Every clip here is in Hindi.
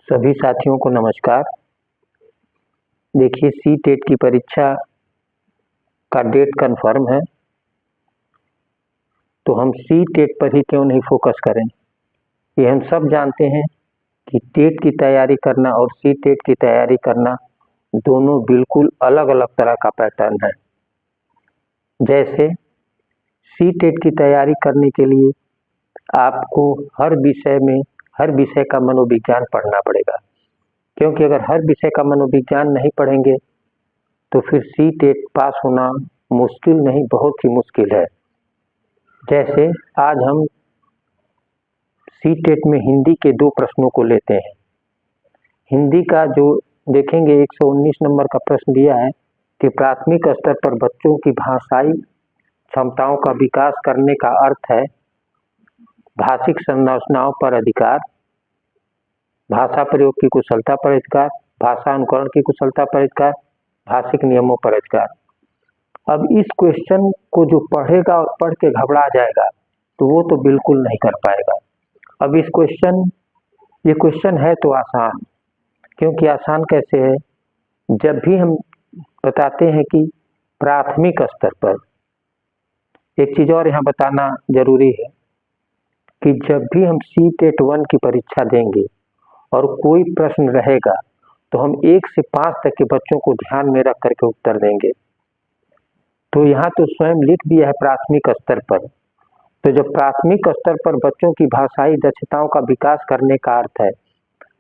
सभी साथियों को नमस्कार। देखिए, सी टेट की परीक्षा का डेट कंफर्म है, तो हम सी टेट पर ही क्यों नहीं फोकस करें। ये हम सब जानते हैं कि टेट की तैयारी करना और सी टेट की तैयारी करना दोनों बिल्कुल अलग अलग तरह का पैटर्न है। जैसे सी टेट की तैयारी करने के लिए आपको हर विषय का मनोविज्ञान पढ़ना पड़ेगा, क्योंकि अगर हर विषय का मनोविज्ञान नहीं पढ़ेंगे तो फिर सी टेट पास होना मुश्किल नहीं, बहुत ही मुश्किल है। जैसे आज हम सी टेट में हिंदी के 2 प्रश्नों को लेते हैं। हिंदी का जो देखेंगे 119 नंबर का प्रश्न दिया है कि प्राथमिक स्तर पर बच्चों की भाषाई क्षमताओं का विकास करने का अर्थ है भाषिक संरचनाओं पर अधिकार, भाषा प्रयोग की कुशलता पर अधिकार, भाषा अनुकरण की कुशलता पर अधिकार, भाषिक नियमों पर अधिकार। अब इस क्वेश्चन को जो पढ़ेगा और पढ़ के घबरा जाएगा तो वो तो बिल्कुल नहीं कर पाएगा। अब ये क्वेश्चन है तो आसान, क्योंकि आसान कैसे है, जब भी हम बताते हैं कि प्राथमिक स्तर पर, एक चीज और यहाँ बताना जरूरी है कि जब भी हम सी टेट 1 की परीक्षा देंगे और कोई प्रश्न रहेगा तो हम 1 से 5 तक के बच्चों को ध्यान में रख करके उत्तर देंगे। तो यहाँ तो स्वयं लिख दिया है प्राथमिक स्तर पर। तो जब प्राथमिक स्तर पर बच्चों की भाषाई दक्षताओं का विकास करने का अर्थ है,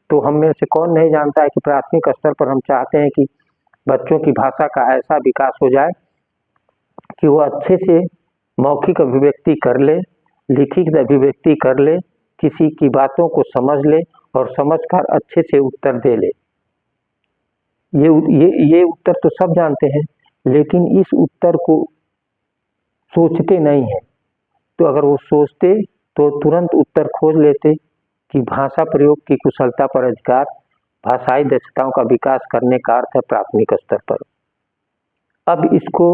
तो हम में से कौन नहीं जानता है कि प्राथमिक स्तर पर हम चाहते हैं कि बच्चों की भाषा का ऐसा विकास हो जाए कि वो अच्छे से मौखिक अभिव्यक्ति कर ले, लिखित अभिव्यक्ति कर ले, किसी की बातों को समझ ले और समझकर अच्छे से उत्तर दे ले। ये उत्तर तो सब जानते हैं, लेकिन इस उत्तर को सोचते नहीं है। तो अगर वो सोचते तो तुरंत उत्तर खोज लेते कि भाषा प्रयोग की कुशलता पर अधिकार, भाषाई दक्षताओं का विकास करने का अर्थ है प्राथमिक स्तर पर। अब इसको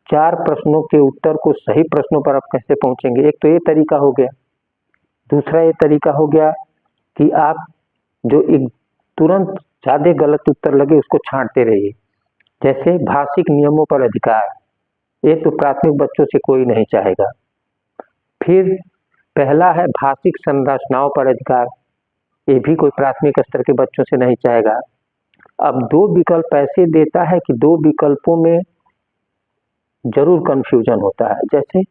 4 प्रश्नों के उत्तर को सही प्रश्नों पर आप कैसे पहुंचेंगे। एक तो ये तरीका हो गया, दूसरा ये तरीका हो गया कि आप जो एक तुरंत ज्यादा गलत उत्तर लगे उसको छांटते रहिए। जैसे भाषिक नियमों पर अधिकार, ये तो प्राथमिक बच्चों से कोई नहीं चाहेगा। फिर पहला है भाषिक संरचनाओं पर अधिकार, ये भी कोई प्राथमिक स्तर के बच्चों से नहीं चाहेगा। अब 2 विकल्प ऐसे देता है कि 2 विकल्पों में जरूर कंफ्यूजन होता है। जैसे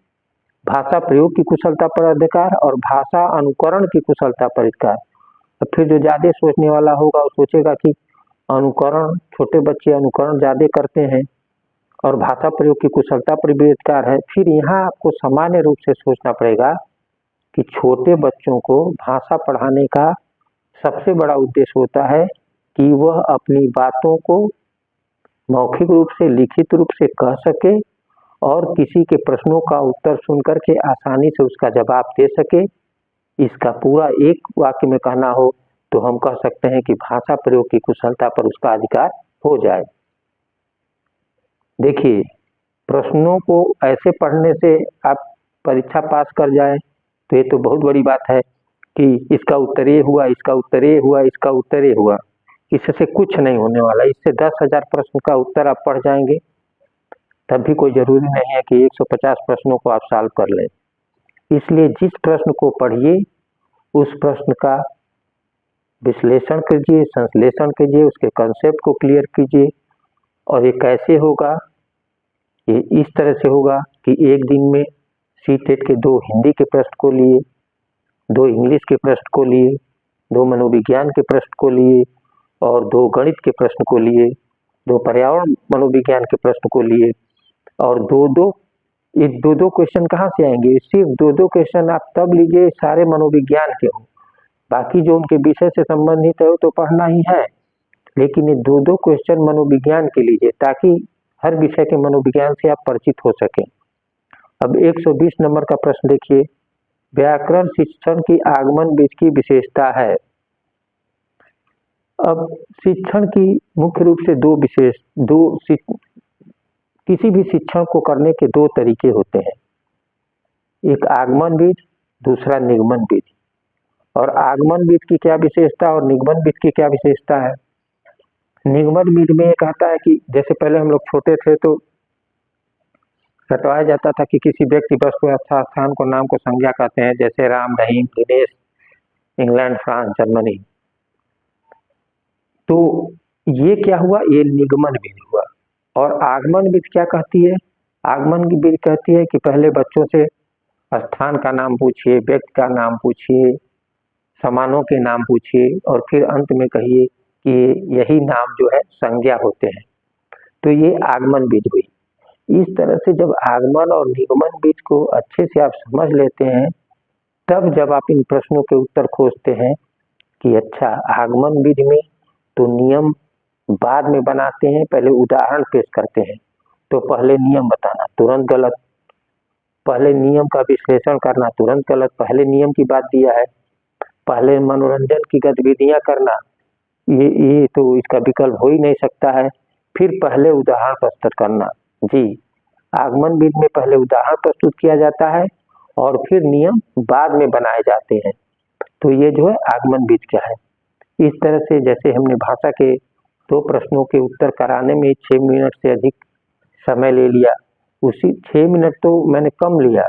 भाषा प्रयोग की कुशलता पर अधिकार और भाषा अनुकरण की कुशलता पर अधिकार। तो फिर जो ज्यादा सोचने वाला होगा वो सोचेगा कि अनुकरण, छोटे बच्चे अनुकरण ज्यादा करते हैं और भाषा प्रयोग की कुशलता पर भी अधिकार है। फिर यहाँ आपको सामान्य रूप से सोचना पड़ेगा कि छोटे बच्चों को भाषा पढ़ाने का सबसे बड़ा उद्देश्य होता है कि वह अपनी बातों को मौखिक रूप से, लिखित रूप से कह सके और किसी के प्रश्नों का उत्तर सुन करके आसानी से उसका जवाब दे सके। इसका पूरा एक वाक्य में कहना हो तो हम कह सकते हैं कि भाषा प्रयोग की कुशलता पर उसका अधिकार हो जाए। देखिए, प्रश्नों को ऐसे पढ़ने से आप परीक्षा पास कर जाए तो ये तो बहुत बड़ी बात है कि इसका उत्तर ये हुआ, इसका उत्तर ये हुआ, इसका उत्तर ये हुआ। इससे कुछ नहीं होने वाला। इससे 10,000 प्रश्न का उत्तर आप पढ़ जाएंगे तब भी कोई जरूरी नहीं है कि 150 प्रश्नों को आप सॉल्व कर लें। इसलिए जिस प्रश्न को पढ़िए उस प्रश्न का विश्लेषण कीजिए, संश्लेषण कीजिए, उसके कंसेप्ट को क्लियर कीजिए। और ये कैसे होगा, ये इस तरह से होगा कि एक दिन में सी टेट के 2 हिंदी के प्रश्न को लिए, 2 इंग्लिश के प्रश्न को लिए, 2 मनोविज्ञान के प्रश्न को लिए और 2 गणित के प्रश्न को लिए, 2 पर्यावरण मनोविज्ञान के प्रश्न को लिए और 2-2 क्वेश्चन कहाँ से आएंगे। सिर्फ 2-2 क्वेश्चन आप तब लीजिए सारे मनोविज्ञान के हो, बाकी जो उनके विषय से संबंधित है वो तो पढ़ना ही है, लेकिन ये 2-2 क्वेश्चन मनोविज्ञान के लीजिए ताकि हर विषय के मनोविज्ञान से आप परिचित हो सकें। अब 120 नंबर का प्रश्न देखिए, व्याकरण शिक्षण की आगमन बीज की विशेषता है। अब शिक्षण की मुख्य रूप से किसी भी शिक्षण को करने के 2 तरीके होते हैं, एक आगमन बीज, दूसरा निगमन बीज। और आगमन बीज की क्या विशेषता और निगमन बीज की क्या विशेषता है। निगमन बीज में ये कहता है कि जैसे पहले हम लोग छोटे थे तो रटवाया जाता था कि किसी व्यक्ति वस्तु अवस्था स्थान को नाम को संज्ञा कहते हैं, जैसे राम, रहीम, दिनेश, इंग्लैंड, फ्रांस, जर्मनी। तो ये क्या हुआ, ये निगमन बीज हुआ। और आगमन बीज क्या कहती है, आगमन की बीज कहती है कि पहले बच्चों से स्थान का नाम पूछिए, व्यक्ति का नाम पूछिए, सामानों के नाम पूछिए और फिर अंत में कहिए कि यही नाम जो है संज्ञा होते हैं। तो ये आगमन बीज हुई। इस तरह से जब आगमन और निगमन बीज को अच्छे से आप समझ लेते हैं, तब जब आप इन प्रश्नों के उत्तर खोजते हैं कि अच्छा आगमन बीज में तो नियम बाद में बनाते हैं, पहले उदाहरण पेश करते हैं। तो पहले नियम बताना तुरंत गलत, पहले नियम का विश्लेषण करना तुरंत गलत, पहले नियम की बात दिया है, पहले मनोरंजन की गतिविधियां करना, ये तो इसका विकल्प हो ही नहीं सकता है। फिर पहले उदाहरण प्रस्तुत करना। जी, आगमन बीज में पहले उदाहरण प्रस्तुत किया जाता है और फिर नियम बाद में बनाए जाते हैं। तो ये जो है आगमन बीज क्या है। इस तरह से जैसे हमने भाषा के 2 प्रश्नों के उत्तर कराने में 6 मिनट से अधिक समय ले लिया, उसी 6 मिनट तो मैंने कम लिया।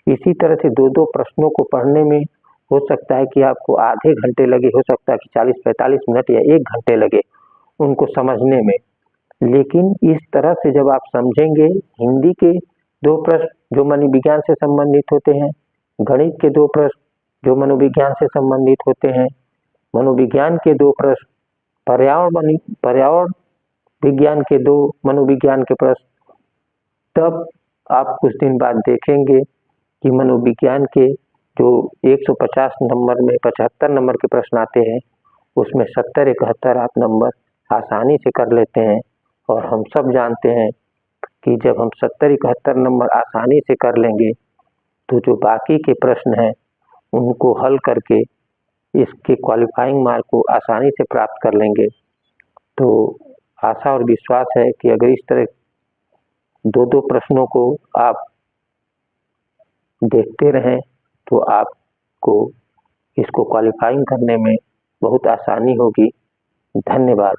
इसी तरह से 2-2 प्रश्नों को पढ़ने में हो सकता है कि आपको आधे घंटे लगे, हो सकता है कि 40-45 मिनट या 1 घंटे लगे उनको समझने में। लेकिन इस तरह से जब आप समझेंगे, हिंदी के 2 प्रश्न जो मनोविज्ञान से संबंधित होते हैं, गणित के 2 प्रश्न जो मनोविज्ञान से संबंधित होते हैं, मनोविज्ञान के 2 प्रश्न, पर्यावरण विज्ञान के 2 मनोविज्ञान के प्रश्न, तब आप कुछ दिन बाद देखेंगे कि मनोविज्ञान के जो 150 नंबर में 75 नंबर के प्रश्न आते हैं, उसमें 70-71 आप नंबर आसानी से कर लेते हैं। और हम सब जानते हैं कि जब हम 70-71 नंबर आसानी से कर लेंगे, तो जो बाकी के प्रश्न हैं उनको हल करके इसके क्वालिफाइंग मार्क को आसानी से प्राप्त कर लेंगे। तो आशा और विश्वास है कि अगर इस तरह 2-2 प्रश्नों को आप देखते रहें तो आपको इसको क्वालिफाइंग करने में बहुत आसानी होगी। धन्यवाद।